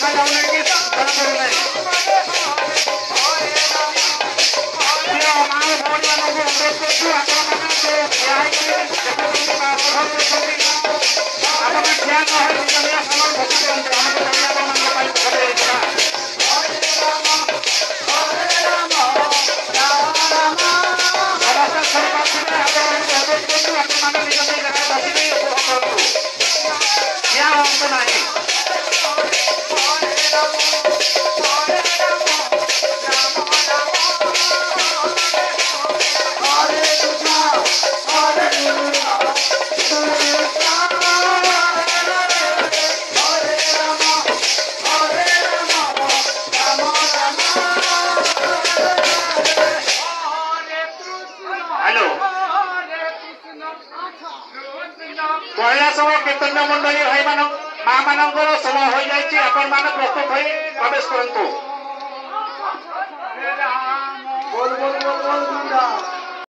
देखा जाऊना कि जरा करो नहीं ये हमारे भोज वालों को अनुरोध करती हूँ आप लोगों ने जो किया है कि देखो का प्रभाव करती आप लोग ध्यान न हो निकलिया सामान भक्ति करते हम तो कभी आप लोगों का करे अवस्था सरकार से आप लोगों को अनुरोध करती हूँ आप लोगों ने निकलने का बसी नहीं उपभोग करो क्या हम तो नहीं पहला समय कीर्तन मंडली भाई मान माँ मानकर समय हो जाए आपण मान प्रस्तुत हो प्रवेश करंतु बोल बोल बोल बोल